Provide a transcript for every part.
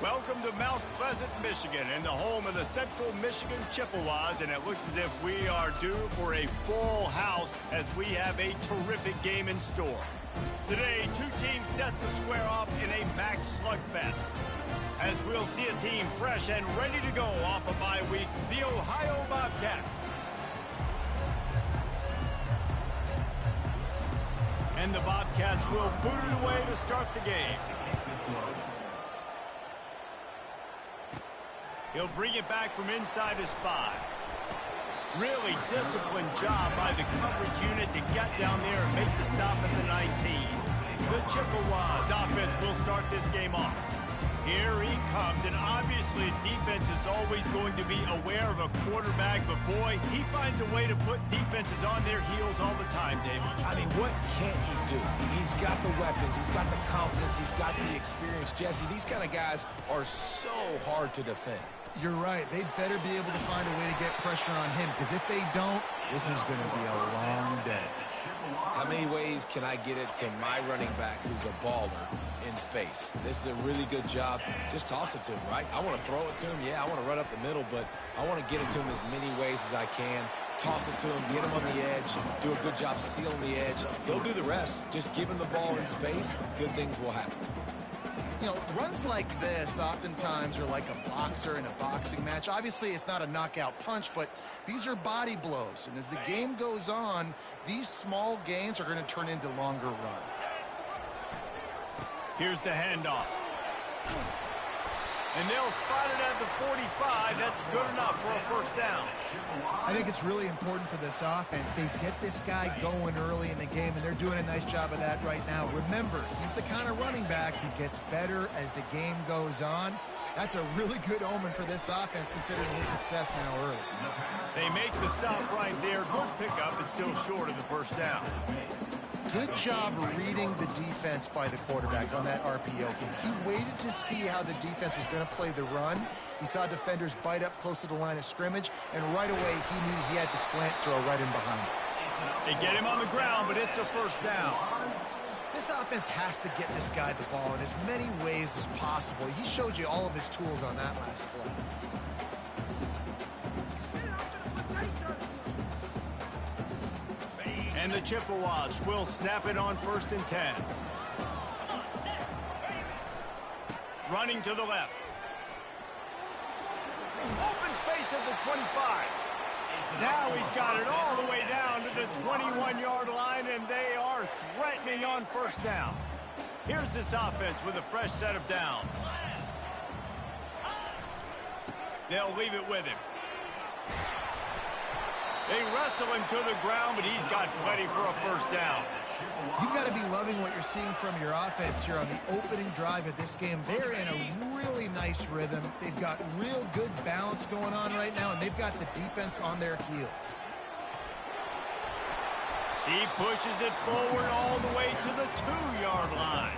Welcome to Mount Pleasant, Michigan, and the home of the Central Michigan Chippewas, and it looks as if we are due for a full house as we have a terrific game in store. Today, two teams set to square off in a max slugfest, as we'll see a team fresh and ready to go off a bye week, the Ohio Bobcats. And the Bobcats will boot it away to start the game. He'll bring it back from inside his 5. Really disciplined job by the coverage unit to get down there and make the stop at the 19. The Chippewas offense will start this game off. Here he comes, and obviously defense is always going to be aware of a quarterback, but boy, he finds a way to put defenses on their heels all the time, David. I mean, what can't he do? He's got the weapons, he's got the confidence, he's got the experience. Jesse, these kind of guys are so hard to defend. You're right. They better be able to find a way to get pressure on him, because if they don't, this is going to be a long day. How many ways can I get it to my running back who's a baller in space? This is a really good job. Just toss it to him, right? I want to throw it to him. Yeah, I want to run up the middle, but I want to get it to him as many ways as I can. Toss it to him, get him on the edge, do a good job sealing the edge. He'll do the rest. Just give him the ball in space, good things will happen. You know, runs like this oftentimes are like a boxer in a boxing match. Obviously, it's not a knockout punch, but these are body blows. And as the game goes on, these small gains are going to turn into longer runs. Here's the handoff. And they'll spot it at the 45. That's good enough for a first down. I think it's really important for this offense. They get this guy going early in the game, and they're doing a nice job of that right now. Remember, he's the kind of running back who gets better as the game goes on. That's a really good omen for this offense, considering his success now early. They make the stop right there. Good pickup, but still short of the first down. Good job reading the defense by the quarterback on that RPO feed. He waited to see how the defense was going to play the run. He saw defenders bite up close to the line of scrimmage, and right away he knew he had the slant throw right in behind him. They get him on the ground, but it's a first down. This offense has to get this guy the ball in as many ways as possible. He showed you all of his tools on that last play. And the Chippewas will snap it on 1st and 10. Running to the left. Open space at the 25. Now he's got it all the way down to the 21-yard line, and they are threatening on first down. Here's this offense with a fresh set of downs. They'll leave it with him. They wrestle him to the ground, but he's got plenty for a first down. You've got to be loving what you're seeing from your offense here on the opening drive of this game. They're in a really nice rhythm. They've got real good balance going on right now, and they've got the defense on their heels. He pushes it forward all the way to the 2-yard line.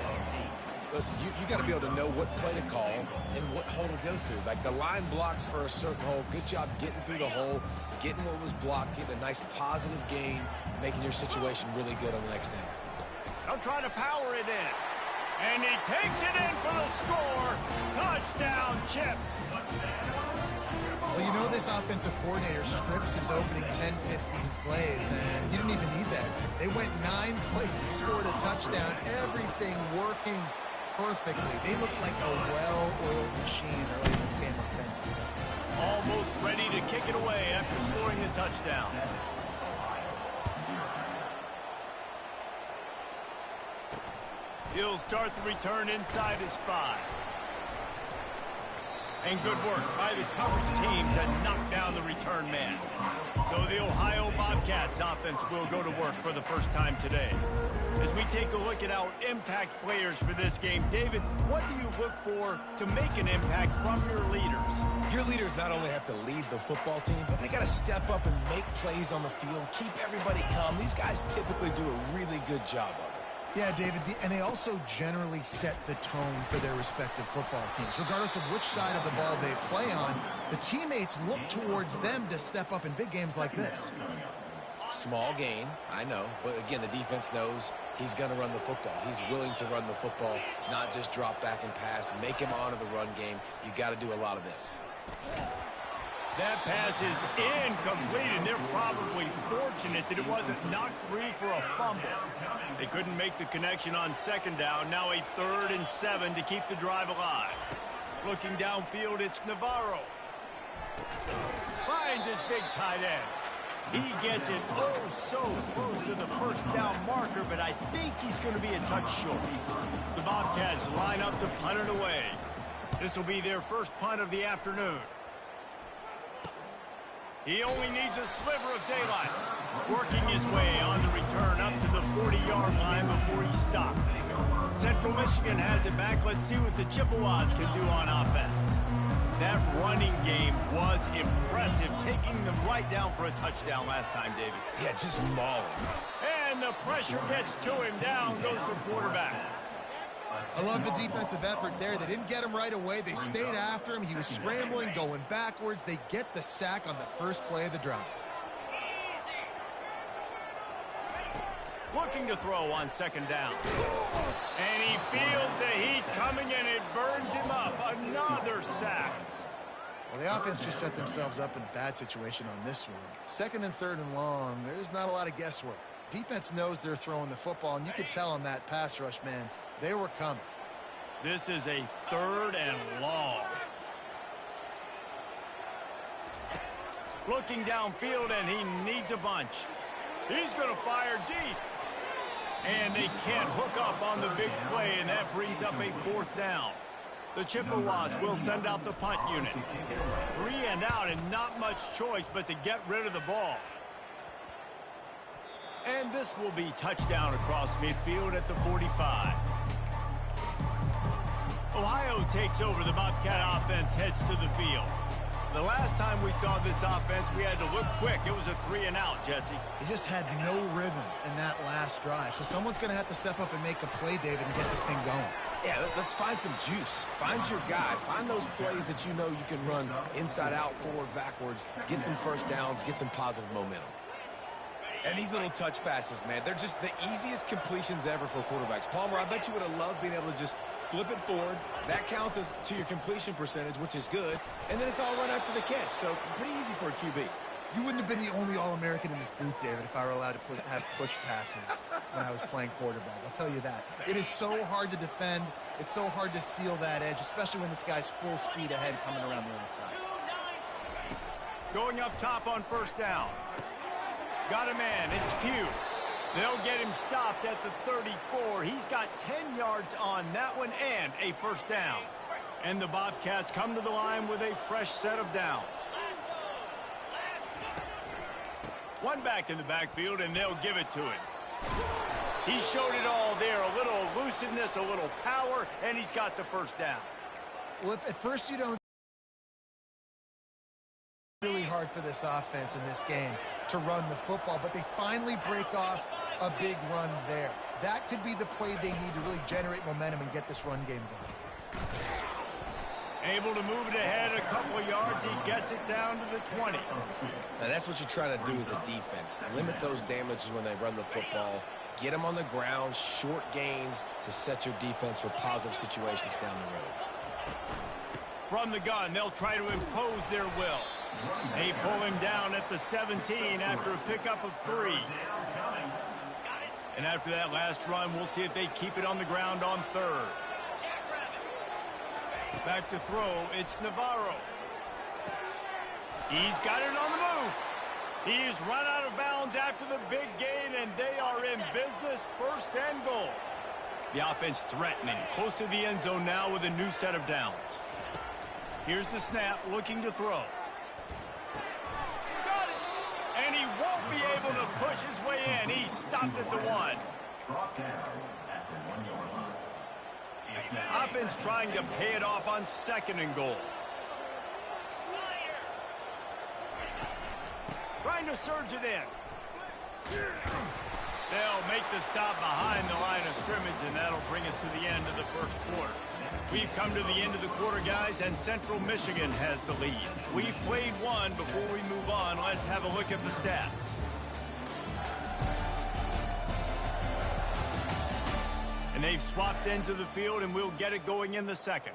Listen, you got to be able to know what play to call and what hole to go through. Like the line blocks for a certain hole. Good job getting through the hole, getting what was blocked, getting a nice positive gain, making your situation really good on the next down. They'll try to power it in. And he takes it in for the score. Touchdown, Chips. Well, you know this offensive coordinator scripts his opening 10, 15 plays, and he didn't even need that. They went 9 plays and scored a touchdown. Everything working perfectly. They look like a well-oiled machine early in this game offensively. Almost ready to kick it away after scoring the touchdown. He'll start the return inside his 5. And good work by the coverage team to knock down the return man. So the Ohio Bobcats offense will go to work for the first time today. As we take a look at our impact players for this game, David, what do you look for to make an impact from your leaders? Your leaders not only have to lead the football team, but they got to step up and make plays on the field, keep everybody calm. These guys typically do a really good job of it. Yeah, David, and they also generally set the tone for their respective football teams. Regardless of which side of the ball they play on, the teammates look towards them to step up in big games like this. Small gain, I know. But, again, the defense knows he's going to run the football. He's willing to run the football, not just drop back and pass, make him honor the run game. You got to do a lot of this. That pass is incomplete, and they're probably fortunate that it wasn't knocked free for a fumble. They couldn't make the connection on second down. Now a 3rd and 7 to keep the drive alive. Looking downfield, it's Navarro. Finds his big tight end. He gets it oh so close to the first down marker, but I think he's going to be a touch short. The Bobcats line up to punt it away. This will be their first punt of the afternoon. He only needs a sliver of daylight. Working his way on the return up to the 40-yard line before he stopped. Central Michigan has it back. Let's see what the Chippewas can do on offense. That running game was impressive, taking them right down for a touchdown last time, David. Yeah, just mauling. And the pressure gets to him. Down goes the quarterback. I love the defensive effort there. They didn't get him right away. They stayed after him. He was scrambling, going backwards. They get the sack on the first play of the drive. Looking to throw on second down. And he feels the heat coming, and it burns him up. Another sack. Well, the offense just set themselves up in a bad situation on this one. 2nd and 3rd and long, there's not a lot of guesswork. Defense knows they're throwing the football, and you could tell on that pass rush, man, they were coming. This is a 3rd and long. Looking downfield, and he needs a bunch. He's going to fire deep. And they can't hook up on the big play, and that brings up a 4th down. The Chippewas will send out the punt unit. 3 and out, and not much choice but to get rid of the ball. And this will be touchdown across midfield at the 45. Ohio takes over. The Bobcat offense heads to the field. The last time we saw this offense, we had to look quick. It was a 3 and out, Jesse. He just had no rhythm in that last drive. So someone's going to have to step up and make a play, David, and get this thing going. Yeah, let's find some juice. Find your guy. Find those plays that you know you can run inside out, forward, backwards, get some first downs, get some positive momentum. And these little touch passes, man, they're just the easiest completions ever for quarterbacks. Palmer, I bet you would have loved being able to just flip it forward. That counts as to your completion percentage, which is good. And then it's all run after the catch. So pretty easy for a QB. You wouldn't have been the only All-American in this booth, David, if I were allowed to have push passes when I was playing quarterback. I'll tell you that. It is so hard to defend. It's so hard to seal that edge, especially when this guy's full speed ahead coming around the outside. Going up top on first down. Got a man. It's Pugh. They'll get him stopped at the 34. He's got 10 yards on that one and a first down. And the Bobcats come to the line with a fresh set of downs. One back in the backfield, and they'll give it to him. He showed it all there. A little elusiveness, a little power, and he's got the first down. Well, if at first you don't... really hard for this offense in this game to run the football, but they finally break off a big run there. That could be the play they need to really generate momentum and get this run game going. Able to move it ahead a couple of yards. He gets it down to the 20. Now that's what you're trying to do as a defense. Limit those damages when they run the football. Get them on the ground, short gains to set your defense for positive situations down the road. From the gun, they'll try to impose their will. They pull him down at the 17 after a pickup of 3. And after that last run, we'll see if they keep it on the ground on 3rd. Back to throw, it's Navarro. He's got it on the move. He's run out of bounds after the big gain, and they are in business, 1st and goal. The offense threatening, close to the end zone now with a new set of downs. Here's the snap, looking to throw. Got it! And he won't be able to push his way in. He stopped at the 1. Offense trying to pay it off on 2nd and goal. Trying to surge it in. They'll make the stop behind the line of scrimmage, and that'll bring us to the end of the first quarter. We've come to the end of the quarter, guys, and Central Michigan has the lead. We've played one. Before we move on, let's have a look at the stats. they've swapped ends of the field, and we'll get it going in the second.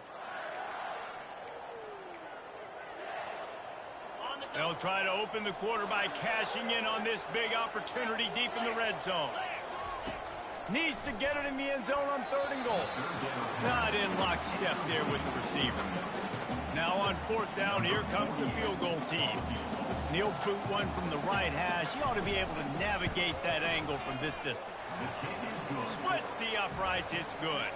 They'll try to open the quarter by cashing in on this big opportunity deep in the red zone. Needs to get it in the end zone on 3rd and goal. Not in lockstep there with the receiver. Now on 4th down, here comes the field goal team. He'll boot one from the right hash. He ought to be able to navigate that angle from this distance. Splits the uprights. It's good.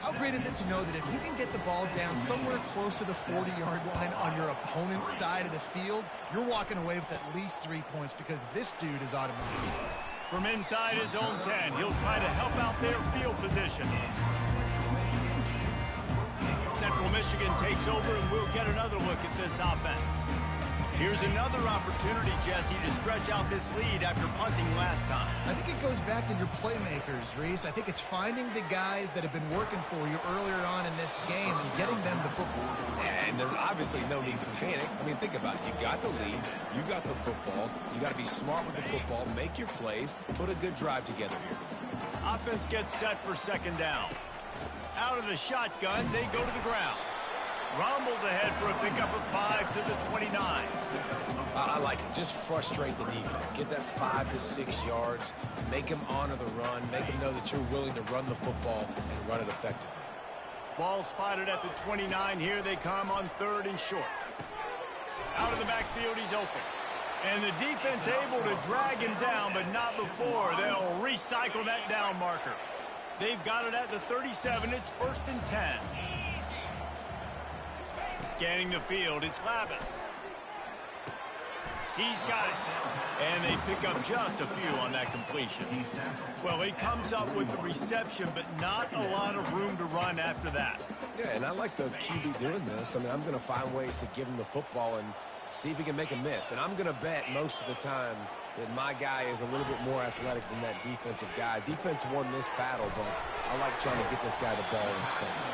How great is it to know that if you can get the ball down somewhere close to the 40-yard line on your opponent's side of the field, you're walking away with at least 3 points because this dude is automatic. From inside his own 10, he'll try to help out their field position. Central Michigan takes over, and we'll get another look at this offense. Here's another opportunity, Jesse, to stretch out this lead after punting last time. I think it goes back to your playmakers, Reese. I think it's finding the guys that have been working for you earlier on in this game and getting them the football. And there's obviously no need to panic. I mean, think about it. You got the lead. You got the football. You got to be smart with the football. Make your plays. Put a good drive together here. Offense gets set for 2nd down. Out of the shotgun, they go to the ground. Rumbles ahead for a pickup of 5 to the 29. I like it. Just frustrate the defense. Get that 5 to 6 yards. Make them honor the run. Make them know that you're willing to run the football and run it effectively. Ball spotted at the 29. Here they come on 3rd and short. Out of the backfield, he's open. And the defense able to drag him down, but not before. They'll recycle that down marker. They've got it at the 37. It's 1st and 10. Scanning the field, it's Lavis. He's got it. And they pick up just a few on that completion. Well, he comes up with the reception, but not a lot of room to run after that. Yeah, and I like the QB doing this. I mean, I'm going to find ways to give him the football and see if he can make a miss. And I'm going to bet most of the time that my guy is a little bit more athletic than that defensive guy. Defense won this battle, but I like trying to get this guy the ball in space.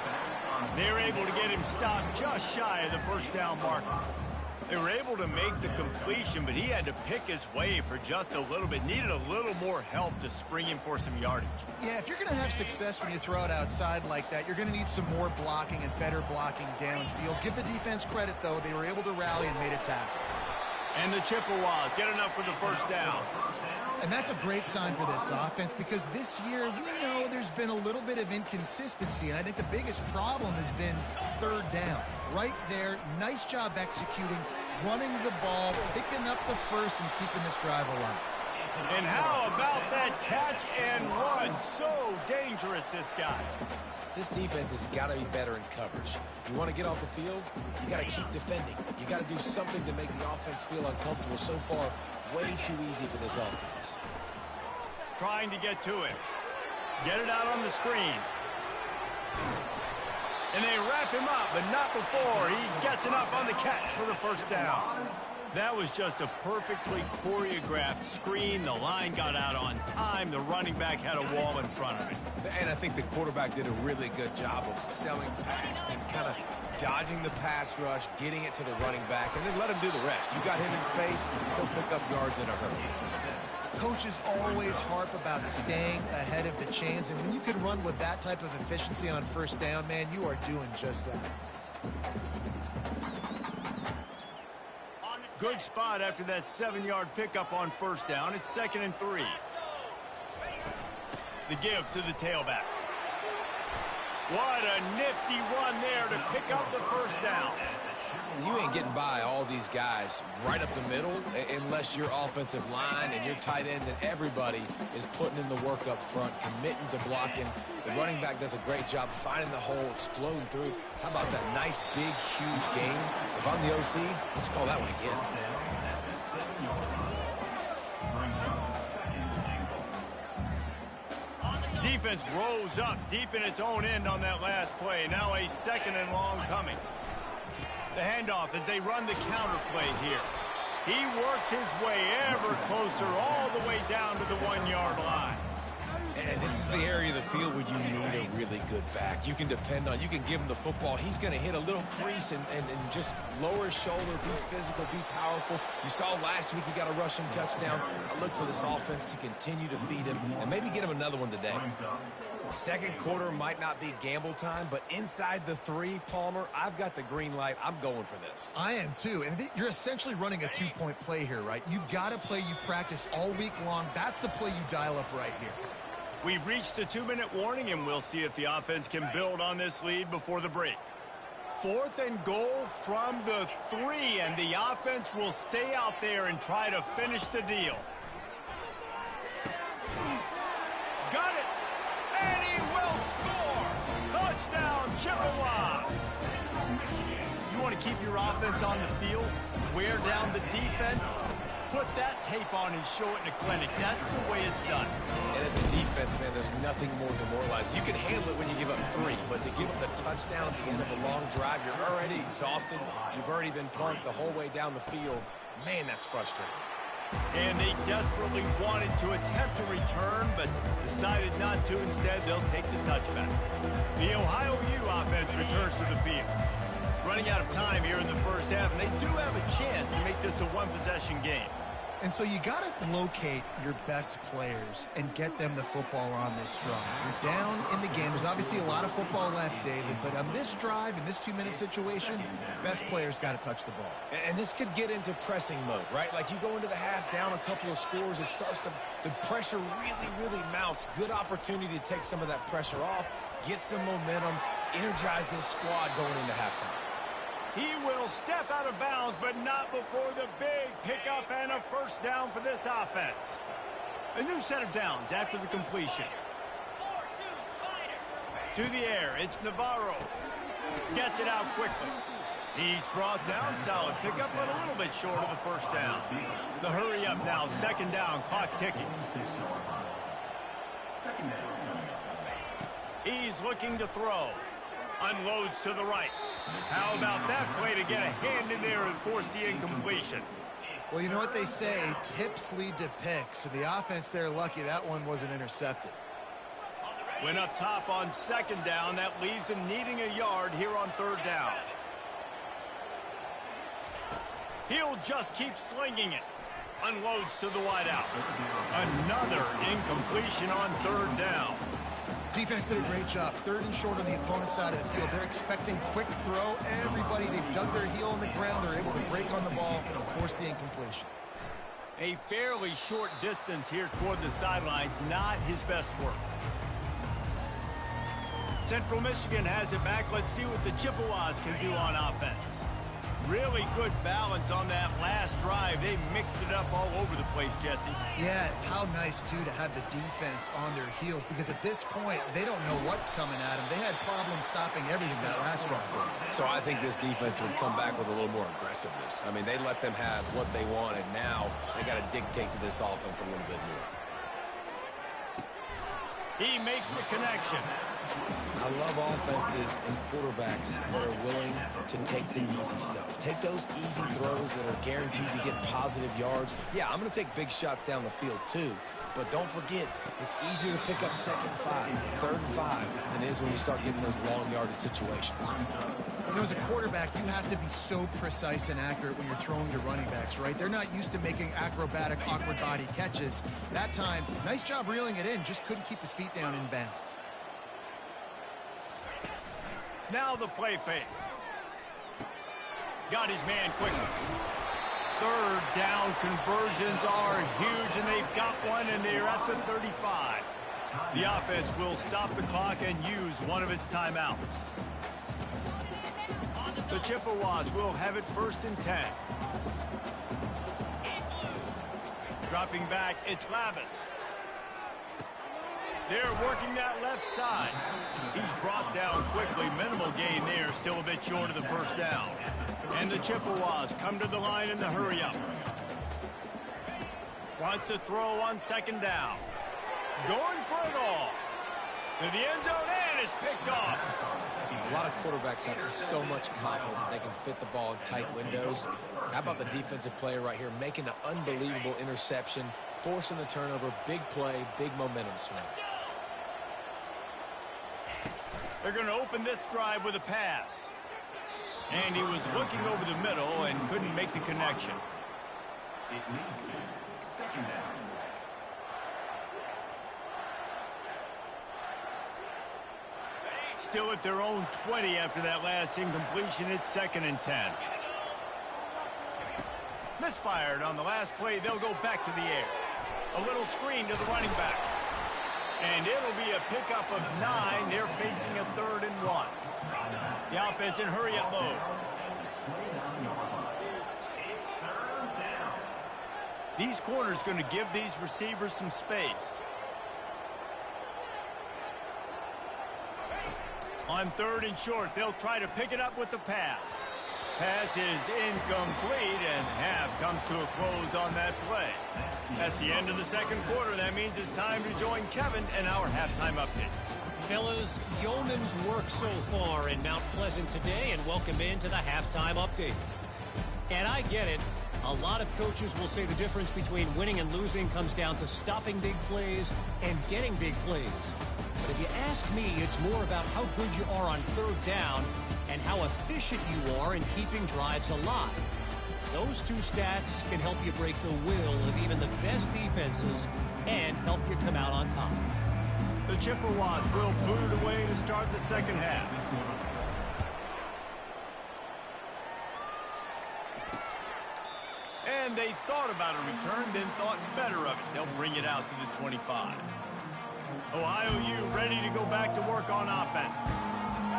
They're able to get him stopped just shy of the 1st down marker. They were able to make the completion, but he had to pick his way for just a little bit. Needed a little more help to spring him for some yardage. Yeah, if you're going to have success when you throw it outside like that, you're going to need some more blocking and better blocking downfield. Give the defense credit, though. They were able to rally and made a tackle. And the Chippewas get enough for the 1st down. And that's a great sign for this offense because this year we know there's been a little bit of inconsistency, and I think the biggest problem has been 3rd down. Right there, nice job executing, running the ball, picking up the 1st, and keeping this drive alive. And how about that catch and run? So dangerous, this guy. This defense has got to be better in coverage. You want to get off the field, you got to keep defending. You got to do something to make the offense feel uncomfortable. So far, way too easy for this offense. Trying to get to it. Get it out on the screen. And they wrap him up, but not before he gets enough on the catch for the 1st down. That was just a perfectly choreographed screen. The line got out on time. The running back had a wall in front of it. And I think the quarterback did a really good job of selling past and kind of dodging the pass rush, getting it to the running back, and then let him do the rest. You got him in space, he'll pick up yards in a hurry. Coaches always harp about staying ahead of the chains, and when you can run with that type of efficiency on 1st down, man, you are doing just that. Good spot after that 7-yard pickup on 1st down. It's 2nd and 3. The give to the tailback. What a nifty run there to pick up the 1st down. You ain't getting by all these guys right up the middle unless your offensive line and your tight ends and everybody is putting in the work up front, committing to blocking. The running back does a great job finding the hole, exploding through. How about that nice, big, huge gain? If I'm the OC, let's call that one again. Defense rose up deep in its own end on that last play. Now a 2nd and long coming. The handoff as they run the counter play here. He works his way ever closer all the way down to the 1-yard line. And this is the area of the field where you need a really good back. You can depend on, you can give him the football. He's going to hit a little crease and just lower his shoulder, be physical, be powerful. You saw last week he got a rushing touchdown. I look for this offense to continue to feed him and maybe get him another one today. Second quarter might not be gamble time, but inside the 3, Palmer, I've got the green light. I'm going for this. I am too, and you're essentially running a 2-point play here, right? You've got a play you practice all week long. That's the play you dial up right here. We've reached the 2-minute warning, and we'll see if the offense can build on this lead before the break. 4th and goal from the 3, and the offense will stay out there and try to finish the deal. Got it! And he will score! Touchdown, Chippewa! You want to keep your offense on the field? Wear down the defense? Put that tape on and show it in a clinic. That's the way it's done. And as a defense, man, there's nothing more demoralizing. You can handle it when you give up 3, but to give up the touchdown at the end of a long drive, you're already exhausted. You've already been punked the whole way down the field. Man, that's frustrating. And they desperately wanted to attempt a return, but decided not to. Instead, they'll take the touchback. The Ohio U offense returns to the field. Running out of time here in the first half, and they do have a chance to make this a one-possession game. And so you got to locate your best players and get them the football on this run. You're down in the game. There's obviously a lot of football left, David, but on this drive, in this 2-minute situation, best players got to touch the ball. And this could get into pressing mode, right? Like you go into the half down a couple of scores, it starts to, the pressure really mounts. Good opportunity to take some of that pressure off, get some momentum, energize this squad going into halftime. He will step out of bounds, but not before the big pickup and a first down for this offense. A new set of downs after the completion. To the air, it's Navarro. Gets it out quickly. He's brought down, solid pickup, but a little bit short of the first down. The hurry up now, 2nd down, clock ticking. He's looking to throw. Unloads to the right. How about that play to get a hand in there and force the incompletion? Well, you know what they say, tips lead to picks. And the offense there, lucky that one wasn't intercepted. Went up top on 2nd down. That leaves him needing a yard here on 3rd down. He'll just keep slinging it. Unloads to the wideout. Another incompletion on 3rd down. Defense did a great job. 3rd and short on the opponent's side of the field. They're expecting quick throw. Everybody, they've dug their heel in the ground. They're able to break on the ball and force the incompletion. A fairly short distance here toward the sidelines. Not his best work. Central Michigan has it back. Let's see what the Chippewas can do on offense. Really good balance on that last drive. They mixed it up all over the place, Jesse. Yeah, how nice, too, to have the defense on their heels, because at this point, they don't know what's coming at them. They had problems stopping everything that last drive. So I think this defense would come back with a little more aggressiveness. I mean, they let them have what they want, and now they got to dictate to this offense a little bit more. He makes the connection. I love offenses and quarterbacks that are willing to take the easy stuff. Take those easy throws that are guaranteed to get positive yards. Yeah, I'm going to take big shots down the field too, but don't forget, it's easier to pick up 2nd and 5, 3rd and 5 than it is when you start getting those long yardage situations. You know, as a quarterback, you have to be so precise and accurate when you're throwing to running backs, right? They're not used to making acrobatic, awkward body catches. That time, nice job reeling it in, just couldn't keep his feet down in bounds. Now the play fake. Got his man quickly. 3rd down conversions are huge, and they've got one, and they're at the 35. The offense will stop the clock and use one of its timeouts. The Chippewas will have it 1st and 10. Dropping back, it's Lavis. They're working that left side. He's brought down quickly. Minimal gain there. Still a bit short of the first down. And the Chippewas come to the line in the hurry-up. Wants to throw on 2nd down. Going for it all. To the end zone, and it's picked off. A lot of quarterbacks have so much confidence that they can fit the ball in tight windows. How about the defensive player right here making an unbelievable interception, forcing the turnover, big play, big momentum swing. They're going to open this drive with a pass. And he was looking over the middle and couldn't make the connection. It leads to 2nd down. Still at their own 20 after that last incompletion. It's 2nd and 10. Misfired on the last play. They'll go back to the air. A little screen to the running back. And it'll be a pickup of 9. They're facing a 3rd and 1. The offense in hurry up mode. These corners going to give these receivers some space. On 3rd and short, they'll try to pick it up with the pass. Pass is incomplete, and half comes to a close on that play. That's the end of the 2nd quarter. That means it's time to join Kevin in our halftime update. Fellas, yeoman's work so far in Mount Pleasant today, and welcome into the halftime update. And I get it. A lot of coaches will say the difference between winning and losing comes down to stopping big plays and getting big plays. But if you ask me, it's more about how good you are on 3rd down and how efficient you are in keeping drives alive. Those two stats can help you break the will of even the best defenses and help you come out on top. The Chippewas will boot it away to start the 2nd half. And they thought about a return, then thought better of it. They'll bring it out to the 25. Ohio U ready to go back to work on offense.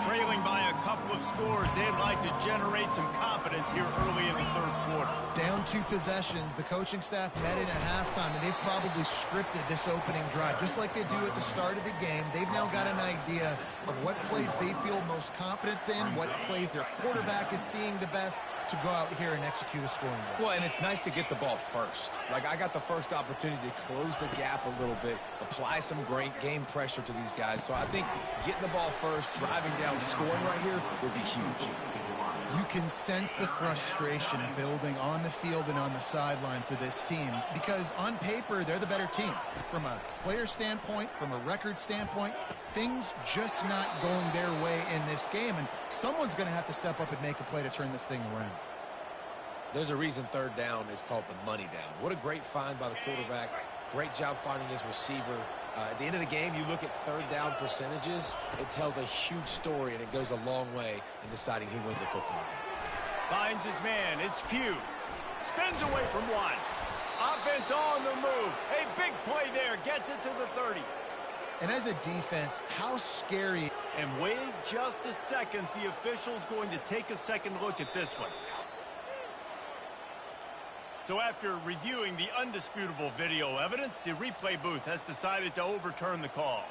Trailing by a couple of scores, they'd like to generate some confidence here early in the 3rd quarter. Down 2 possessions, the coaching staff met in at halftime, and they've probably scripted this opening drive. Just like they do at the start of the game, they've now got an idea of what plays they feel most confident in, what plays their quarterback is seeing the best to go out here and execute a scoring goal. Well, and it's nice to get the ball first. Like, I got the first opportunity to close the gap a little bit, apply some great game pressure to these guys. So I think getting the ball first, driving down, scoring right here would be huge. You can sense the frustration building on the field and on the sideline for this team because on paper, they're the better team. From a player standpoint, from a record standpoint, things just not going their way in this game, and someone's going to have to step up and make a play to turn this thing around. There's a reason 3rd down is called the money down. What a great find by the quarterback. Great job finding his receiver. At the end of the game, you look at 3rd down percentages. It tells a huge story, and it goes a long way in deciding who wins a football game. Finds his man. It's Pugh. Spins away from 1. Offense on the move. A big play there. Gets it to the 30. And as a defense, how scary. And wait just a second. The official's going to take a second look at this one. So after reviewing the undisputable video evidence, the replay booth has decided to overturn the call.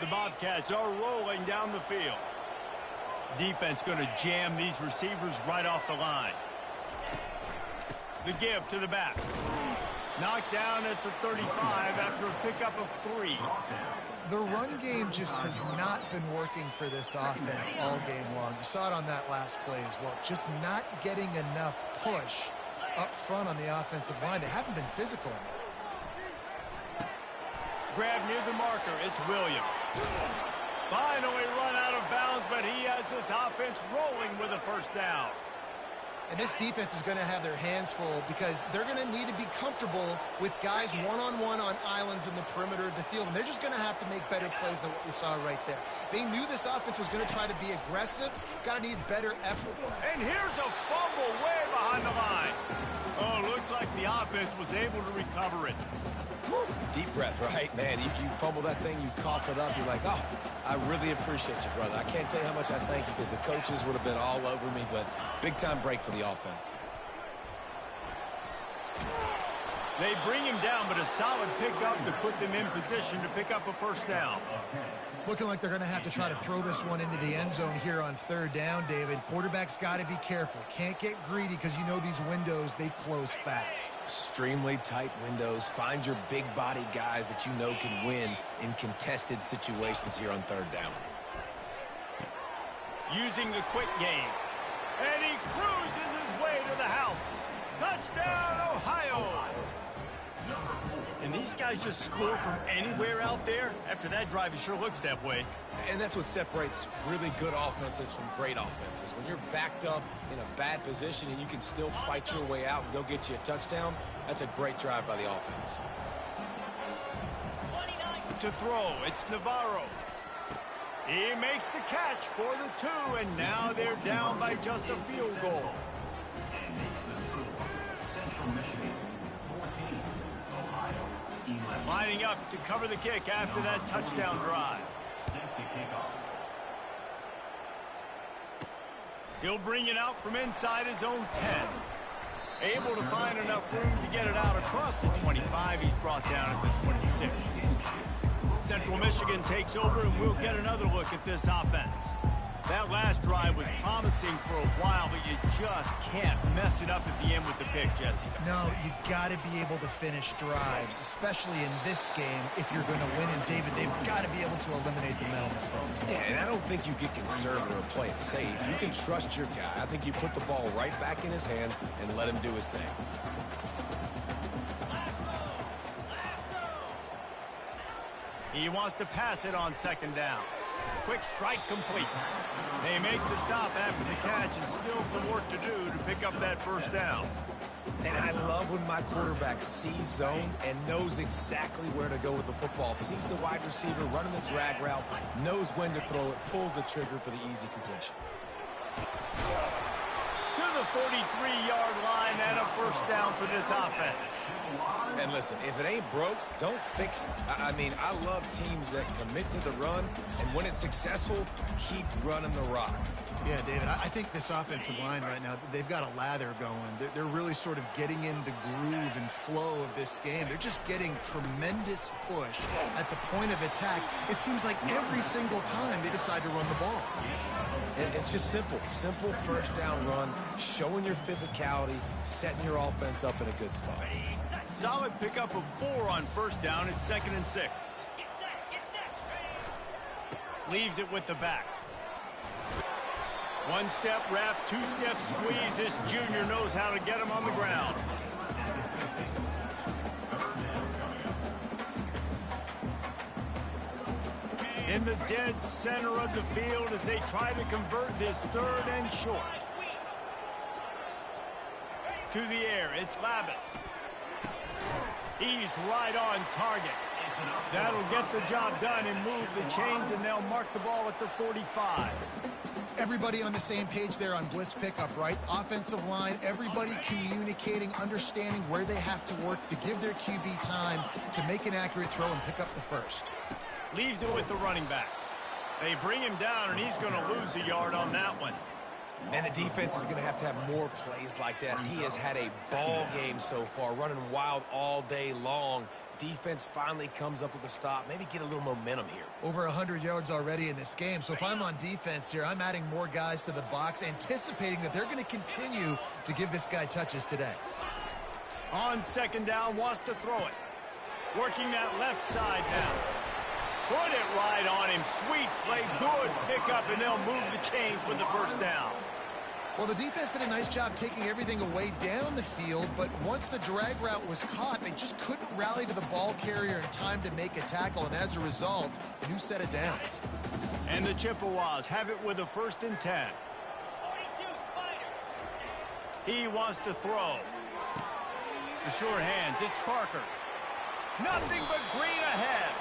The Bobcats are rolling down the field. Defense going to jam these receivers right off the line. The give to the back. Knocked down at the 35 after a pickup of 3. The run game just has not been working for this offense all game long. You saw it on that last play as well. Just not getting enough push up front on the offensive line. They haven't been physical enough. Grab near the marker. It's Williams. Finally run out of bounds, but he has this offense rolling with a 1st down. And this defense is going to have their hands full because they're going to need to be comfortable with guys one-on-one on islands in the perimeter of the field. And they're just going to have to make better plays than what we saw right there. They knew this offense was going to try to be aggressive. Got to need better effort. And here's a fumble way behind the line. Oh, looks like the offense was able to recover it. Woo. Deep breath, right? Man, you fumble that thing, you cough it up, you're like, oh, I really appreciate you, brother. I can't tell you how much I thank you because the coaches would have been all over me, but big-time break for the offense. They bring him down, but a solid pickup to put them in position to pick up a 1st down. It's looking like they're going to have to try to throw this one into the end zone here on 3rd down, David. Quarterback's got to be careful. Can't get greedy because you know these windows, they close fast. Extremely tight windows. Find your big body guys that you know can win in contested situations here on 3rd down. Using the quick game. And he cruises his way to the house. Touchdown, Ohio! And these guys just score from anywhere out there? After that drive, it sure looks that way. And that's what separates really good offenses from great offenses. When you're backed up in a bad position and you can still fight your way out and go get you a touchdown, that's a great drive by the offense. to throw. It's Navarro. He makes the catch for the 2, and now they're down by just a field goal. And makes the score. Central Michigan, 14. Ohio, 11. Lining up to cover the kick after that touchdown drive. Set to kick off. He'll bring it out from inside his own 10. Able to find enough room to get it out across the 25. He's brought down at the 26. Central Michigan takes over, and we'll get another look at this offense. That last drive was promising for a while, but you just can't mess it up at the end with the pick, Jesse. No, you got to be able to finish drives, especially in this game if you're going to win. And, David, they've got to be able to eliminate the mental mistakes. Yeah, and I don't think you get conservative or play it safe. You can trust your guy. I think you put the ball right back in his hands and let him do his thing. He wants to pass it on second down. Quick strike complete. They make the stop after the catch, and still some work to do to pick up that first down. And I love when my quarterback sees zone and knows exactly where to go with the football. Sees the wide receiver running the drag route, knows when to throw it, pulls the trigger for the easy completion. To the 43-yard line and a first down for this offense. And listen, if it ain't broke, don't fix it. I mean, I love teams that commit to the run, and when it's successful, keep running the rock. Yeah, David, I think this offensive line right now, they've got a lather going. They're really sort of getting in the groove and flow of this game. They're just getting tremendous push at the point of attack. It seems like every single time they decide to run the ball. It's just simple. Simple first down run, showing your physicality, setting your offense up in a good spot. Solid pickup of 4 on first down. It's 2nd and 6. Leaves it with the back. One-step wrap, two-step squeeze. This junior knows how to get him on the ground. In the dead center of the field as they try to convert this 3rd and short. To the air, it's Lavis. He's right on target. That'll get the job done and move the chains, and they'll mark the ball at the 45. Everybody on the same page there on blitz pickup, right? Offensive line, everybody communicating, understanding where they have to work to give their QB time to make an accurate throw and pick up the first. Leaves it with the running back. They bring him down, and he's going to lose a yard on that one. And the defense is going to have more plays like that. He has had a ball game so far, running wild all day long. Defense finally comes up with a stop. Maybe get a little momentum here. Over 100 yards already in this game. So if I'm on defense here, I'm adding more guys to the box, anticipating that they're going to continue to give this guy touches today. On second down, wants to throw it. Working that left side now. Put it right on him. Sweet play, good pickup, and they'll move the chains with the first down. Well, the defense did a nice job taking everything away down the field, but once the drag route was caught, they just couldn't rally to the ball carrier in time to make a tackle, and as a result, a new set of downs. And the Chippewas have it with a 1st and 10. He wants to throw. The sure hands, it's Parker. Nothing but green ahead.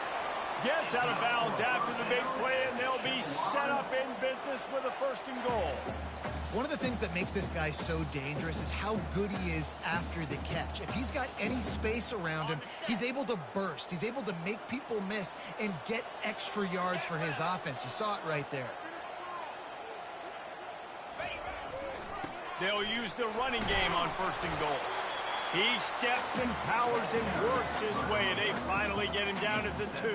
Gets out of bounds after the big play, and they'll be set up in business with a 1st and goal. One of the things that makes this guy so dangerous is how good he is after the catch. If he's got any space around him, he's able to burst. He's able to make people miss and get extra yards for his offense. You saw it right there. They'll use the running game on 1st and goal. He steps and powers and works his way. They finally get him down at the 2.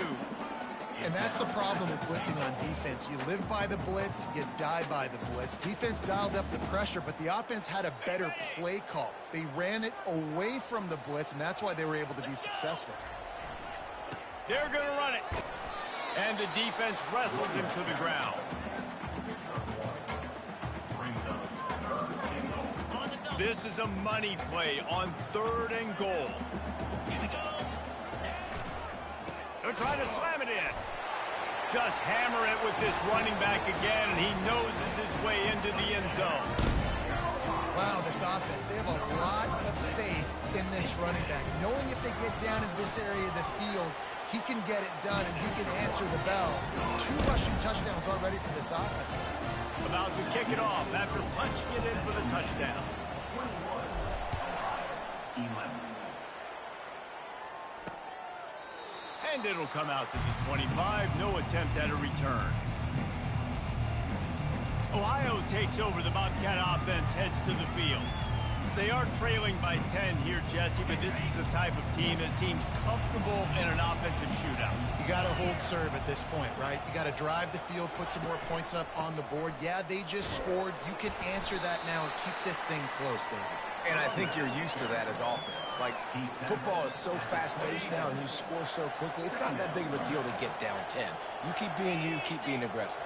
And that's the problem with blitzing on defense. You live by the blitz, you die by the blitz. Defense dialed up the pressure, but the offense had a better play call. They ran it away from the blitz, and that's why they were able to be successful. They're going to run it. And the defense wrestles him to the ground. This is a money play on 3rd and goal. They'll try to slam it in. Just hammer it with this running back again, and he noses his way into the end zone. Wow, this offense, they have a lot of faith in this running back, knowing if they get down in this area of the field, He can get it done, and he can answer the bell. 2 rushing touchdowns already for this offense. About to kick it off after punching it in for the touchdown. 11. And it'll come out to the 25. No attempt at a return. Ohio takes over. The Bobcat offense heads to the field. They are trailing by 10 here, Jesse, but this is the type of team that seems comfortable in an offensive shootout. You got to hold serve at this point, right? You got to drive the field, put some more points up on the board. Yeah, they just scored. You can answer that now and keep this thing close, David. And I think you're used to that as offense. Like, football is so fast-paced now, and you score so quickly. It's not that big of a deal to get down 10. You keep being you, keep being aggressive.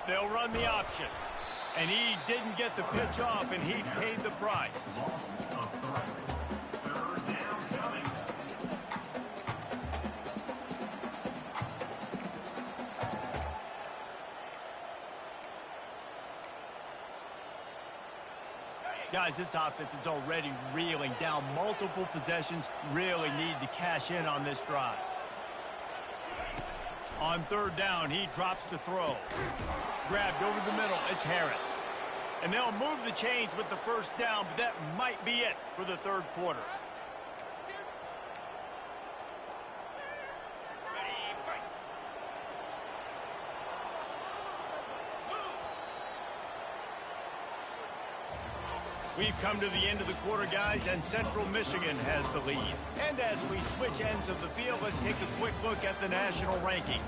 They'll run the option. And he didn't get the pitch off, and he paid the price. Guys, this offense is already reeling down multiple possessions. Really need to cash in on this drive. On 3rd down, he drops to throw. Grabbed over the middle. It's Harris. And they'll move the chains with the 1st down, but that might be it for the 3rd quarter. We've come to the end of the quarter, guys, and Central Michigan has the lead. And as we switch ends of the field, let's take a quick look at the national rankings.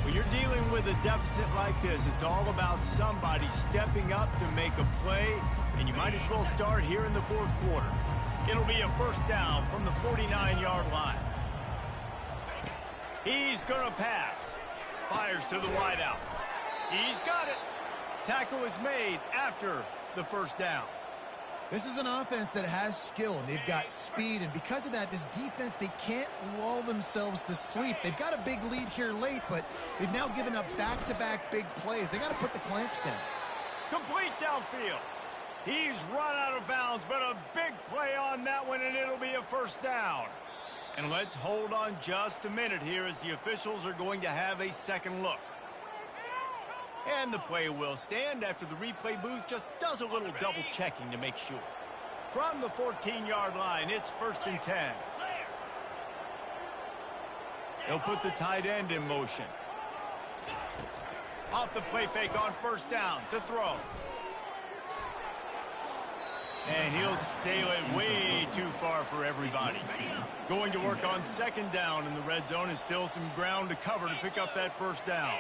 When you're dealing with a deficit like this, it's all about somebody stepping up to make a play, and you might as well start here in the 4th quarter. It'll be a 1st down from the 49-yard line. He's going to pass. Fires to the wideout. He's got it. Tackle is made after the 1st down. This is an offense that has skill, and they've got speed, and because of that, this defense, they can't lull themselves to sleep. They've got a big lead here late, but they've now given up back-to-back big plays. They got to put the clamps down. Complete downfield. He's run out of bounds, but a big play on that one, and it'll be a 1st down. And let's hold on just a minute here as the officials are going to have a second look. And the play will stand after the replay booth just does a little double checking to make sure. From the 14-yard line, it's 1st and 10. They'll put the tight end in motion. Off the play fake on 1st down to throw. And he'll sail it way too far for everybody. Going to work on 2nd down in the red zone, and still some ground to cover to pick up that 1st down.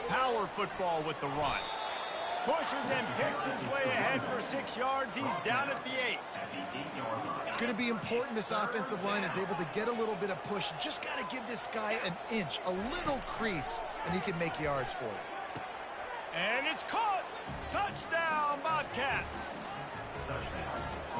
Power football with the run. Pushes and picks his way ahead for 6 yards. He's down at the 8. It's going to be important this offensive line is able to get a little bit of push. Just got to give this guy an inch, a little crease, and he can make yards for it. And it's caught. Touchdown, Bobcats.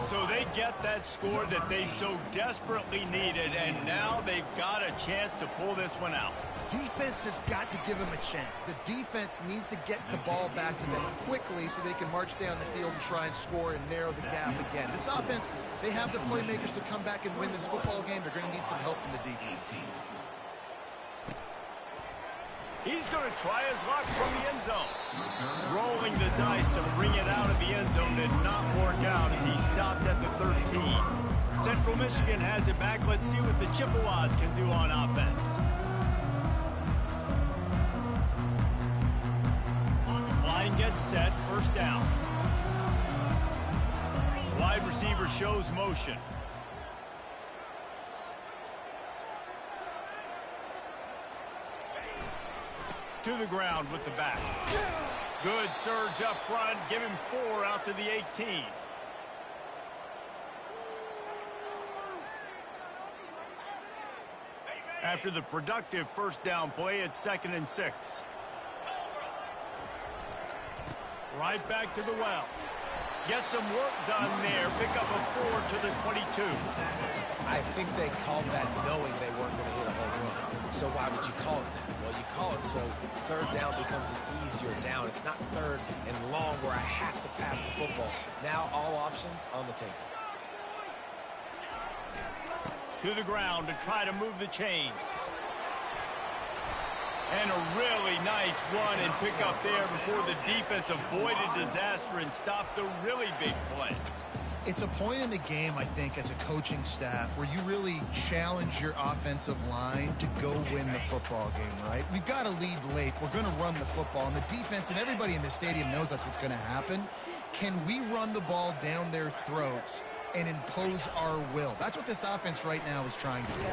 So they get that score that they so desperately needed, and now they've got a chance to pull this one out. Defense has got to give them a chance. The defense needs to get the ball back to them quickly so they can march down the field and try and score and narrow the gap again. This offense, they have the playmakers to come back and win this football game. They're going to need some help from the defense. He's going to try his luck from the end zone. Rolling the dice to bring it out of the end zone did not work out as he stopped at the 13. Central Michigan has it back. Let's see what the Chippewas can do on offense. Line gets set, 1st down. Wide receiver shows motion. To the ground with the back. Good surge up front. Give him 4 out to the 18. After the productive 1st down play, it's 2nd and 6. Right back to the well. Get some work done there. Pick up a 4 to the 22. I think they called that knowing they weren't going to hit a home run. So why would you call it that? Well, you call it so third down becomes an easier down. It's not third and long where I have to pass the football. Now all options on the table. To the ground to try to move the chains. And a really nice run and pick up there before the defense avoided disaster and stopped the really big play. It's a point in the game, I think, as a coaching staff where you really challenge your offensive line to go win the football game, right? We've got to lead late. We're going to run the football, and the defense and everybody in the stadium knows that's what's going to happen. Can we run the ball down their throats and impose our will? That's what this offense right now is trying to do.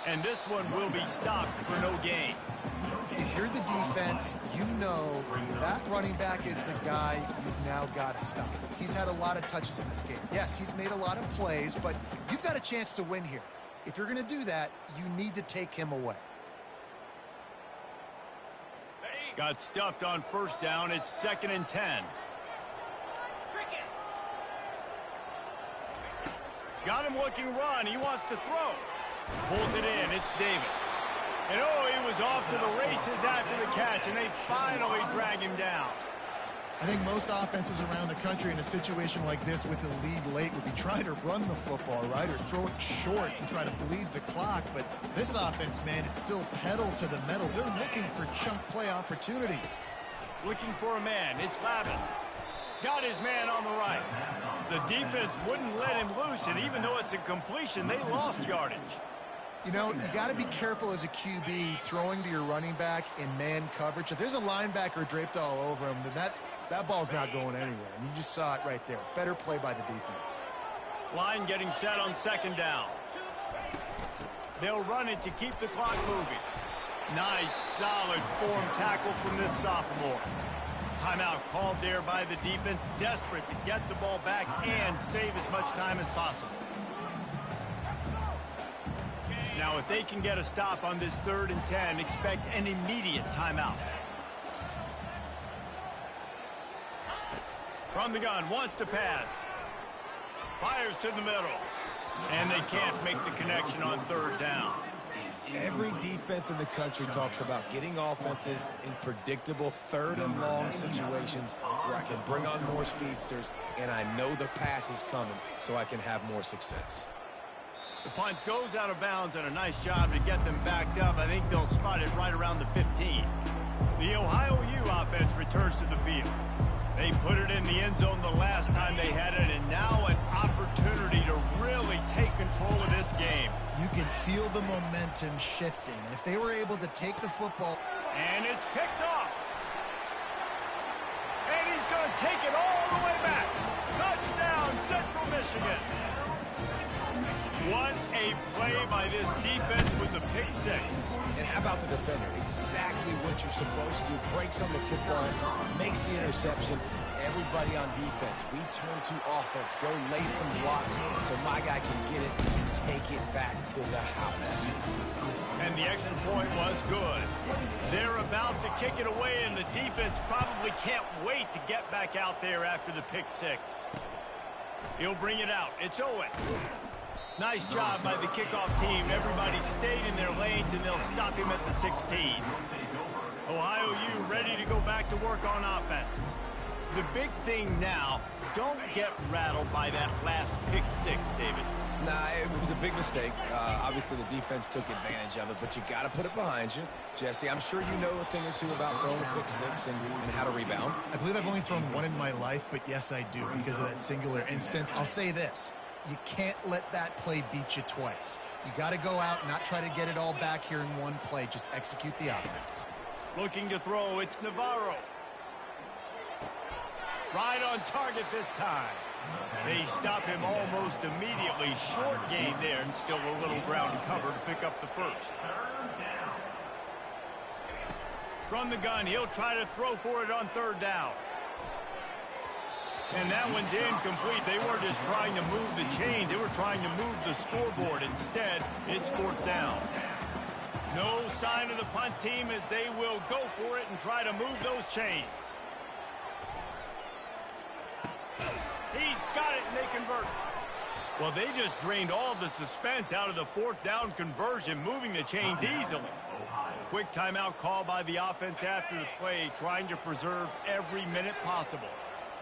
And this one will be stopped for no gain. If you're the defense, you know that running back is the guy you've now got to stop. He's had a lot of touches in this game. Yes, he's made a lot of plays, but you've got a chance to win here. If you're going to do that, you need to take him away. Got stuffed on first down. It's 2nd and 10. Got him looking run. He wants to throw. Pulls it in. It's Davis. And oh, he was off to the races after the catch, and they finally drag him down. I think most offenses around the country in a situation like this with the lead late would be trying to run the football, right, or throw it short and try to bleed the clock. But this offense, man, it's still pedal to the metal. They're looking for chunk play opportunities. Looking for a man. It's Lavis. Got his man on the right. The defense wouldn't let him loose, and even though it's a completion, they lost yardage. You know, you got to be careful as a QB throwing to your running back in man coverage. If there's a linebacker draped all over him, then that ball's not going anywhere. And you just saw it right there. Better play by the defense. Line getting set on 2nd down. They'll run it to keep the clock moving. Nice, solid form tackle from this sophomore. Timeout called there by the defense, desperate to get the ball back and save as much time as possible. Now, if they can get a stop on this 3rd and 10, expect an immediate timeout. From the gun, wants to pass. Fires to the middle. And they can't make the connection on 3rd down. Every defense in the country talks about getting offenses in predictable 3rd and long situations where I can bring on more speedsters and I know the pass is coming so I can have more success. The punt goes out of bounds, and a nice job to get them backed up. I think they'll spot it right around the 15. The Ohio U offense returns to the field. They put it in the end zone the last time they had it, and now an opportunity to really take control of this game. You can feel the momentum shifting. And if they were able to take the football. And it's picked off. And he's going to take it all the way back. Touchdown, Central Michigan. What a play by this defense with the pick 6. And how about the defender? Exactly what you're supposed to do. Breaks on the football, makes the interception. Everybody on defense, we turn to offense. Go lay some blocks so my guy can get it and take it back to the house. And the extra point was good. They're about to kick it away, and the defense probably can't wait to get back out there after the pick 6. He'll bring it out. It's Owen. Nice job by the kickoff team. Everybody stayed in their lanes, and they'll stop him at the 16. Ohio U ready to go back to work on offense. The big thing now, don't get rattled by that last pick 6, David. Nah, it was a big mistake. Obviously, the defense took advantage of it, but you got to put it behind you. Jesse, I'm sure you know a thing or two about throwing a pick 6 and how to rebound. I believe I've only thrown one in my life, but yes, I do because of that singular instance. I'll say this. You can't let that play beat you twice. You got to go out and not try to get it all back here in one play. Just execute the offense. Looking to throw, it's Navarro. Right on target this time. They stop him almost immediately. Short gain there, and still a little ground to cover to pick up the first. From the gun, he'll try to throw for it on 3rd down. And that one's incomplete. They weren't just trying to move the chains. They were trying to move the scoreboard. Instead, it's 4th down. No sign of the punt team as they will go for it and try to move those chains. He's got it, and they convert. Well, they just drained all the suspense out of the fourth down conversion, moving the chains easily. Quick timeout call by the offense after the play, trying to preserve every minute possible.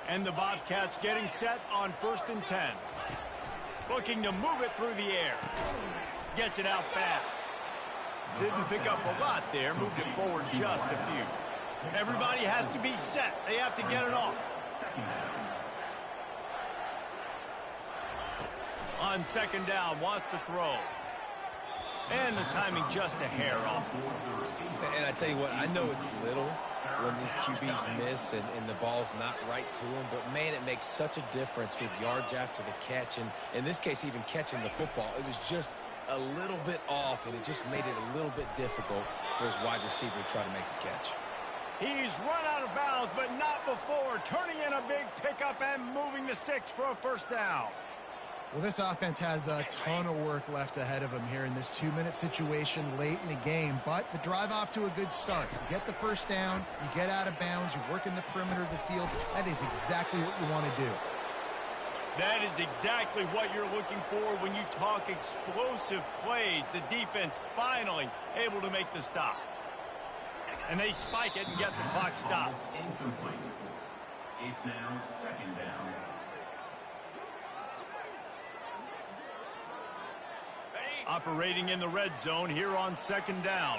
And the Bobcats getting set on 1st and 10. Looking to move it through the air. Gets it out fast. Didn't pick up a lot there, moved it forward just a few. Everybody has to be set. They have to get it off. On 2nd down, wants to throw. And the timing just a hair off. And I tell you what, I know it's little when these QBs miss and the ball's not right to them, but man, it makes such a difference with yards after the catch, and in this case, even catching the football. It was just a little bit off, and it just made it a little bit difficult for his wide receiver to try to make the catch. He's run out of bounds, but not before, turning in a big pickup and moving the sticks for a 1st down. Well, this offense has a ton of work left ahead of them here in this 2-minute situation late in the game, but the drive off to a good start. You get the 1st down, you get out of bounds, you work in the perimeter of the field. That is exactly what you want to do. That is exactly what you're looking for when you talk explosive plays. The defense finally able to make the stop. And they spike it and get the clock stopped. Incomplete. It's now 2nd down. Operating in the red zone here on 2nd down.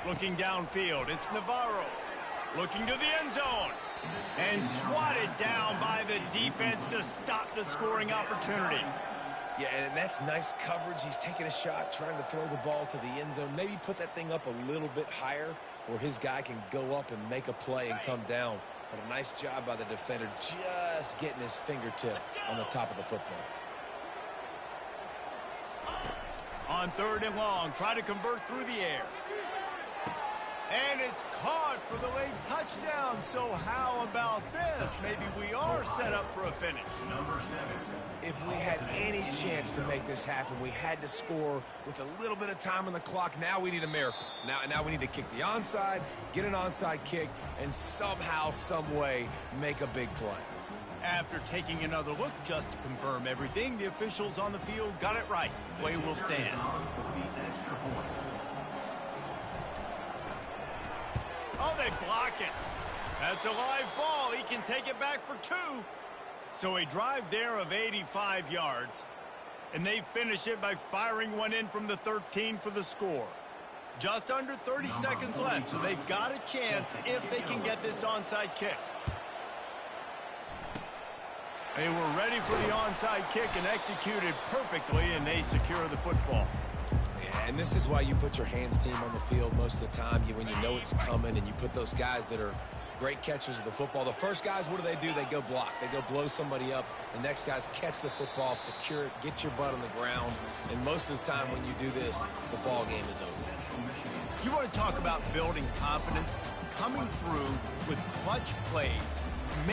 Looking downfield, it's Navarro. Looking to the end zone. And swatted down by the defense to stop the scoring opportunity. Yeah, and that's nice coverage. He's taking a shot, trying to throw the ball to the end zone. Maybe put that thing up a little bit higher where his guy can go up and make a play and come down. But a nice job by the defender just getting his fingertip on the top of the football. On 3rd and long, try to convert through the air. And it's caught for the late touchdown. So how about this? Maybe we are set up for a finish. Number 7. If we had any chance to make this happen, we had to score with a little bit of time on the clock. Now we need a miracle. Now we need to kick the onside, get an onside kick, and somehow, some way, make a big play. After taking another look just to confirm everything, the officials on the field got it right. Play will stand. Oh, they block it. That's a live ball. He can take it back for 2. So a drive there of 85 yards. And they finish it by firing one in from the 13 for the score. Just under 30 seconds left, so they've got a chance if they can get this onside kick. They were ready for the onside kick and executed perfectly, and they secure the football. Yeah, and this is why you put your hands team on the field most of the time when you know it's coming, and you put those guys that are great catchers of the football. The first guys, what do? They go block. They go blow somebody up. The next guys catch the football, secure it, get your butt on the ground. And most of the time when you do this, the ball game is over. You want to talk about building confidence? Coming through with clutch plays.